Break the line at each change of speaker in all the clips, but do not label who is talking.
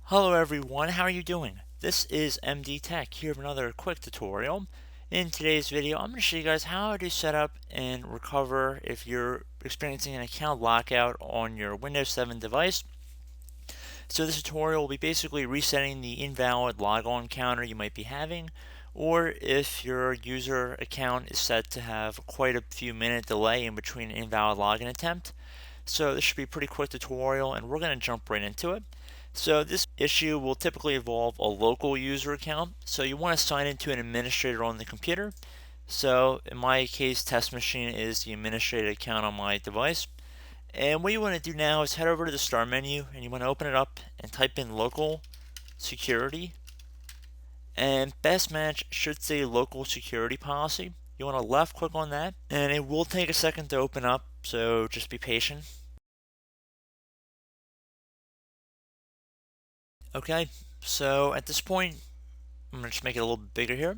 Hello everyone, how are you doing? This is MD Tech here with another quick tutorial. In today's video, I'm going to show you guys how to set up and recover if you're experiencing an account lockout on your Windows 7 device. So this tutorial will be basically resetting the invalid logon counter you might be having, or if your user account is set to have quite a few minute delay in between an invalid login attempt. So this should be a pretty quick tutorial and we're going to jump right into it. So this issue will typically involve a local user account. So you want to sign into an administrator on the computer. So in my case, test machine is the administrator account on my device. And what you want to do now is head over to the start menu and you want to open it up and type in local security. And best match should say local security policy. You want to left click on that and it will take a second to open up, so just be patient. Okay, so at this point, I'm going to just make it a little bit bigger here.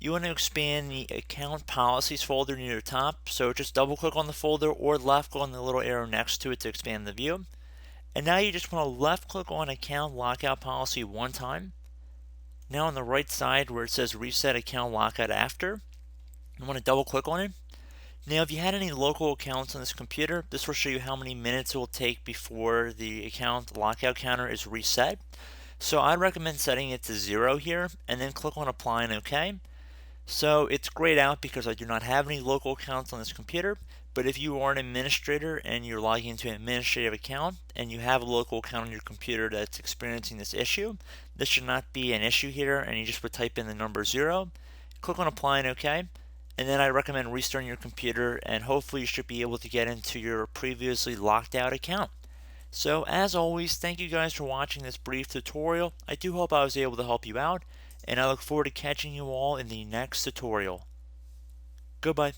You want to expand the account policies folder near the top, so just double click on the folder or left click on the little arrow next to it to expand the view. And now you just want to left click on account lockout policy one time. Now on the right side where it says reset account lockout after, you want to double click on it. Now if you had any local accounts on this computer, this will show you how many minutes it will take before the account lockout counter is reset. So I recommend setting it to 0 here and then click on apply and OK. So it's grayed out because I do not have any local accounts on this computer, but if you are an administrator and you're logging into an administrative account and you have a local account on your computer that's experiencing this issue, this should not be an issue here, and you just would type in the number 0, click on apply and OK, and then I recommend restarting your computer and hopefully you should be able to get into your previously locked out account. So as always, thank you guys for watching this brief tutorial. I do hope I was able to help you out, and I look forward to catching you all in the next tutorial. Goodbye.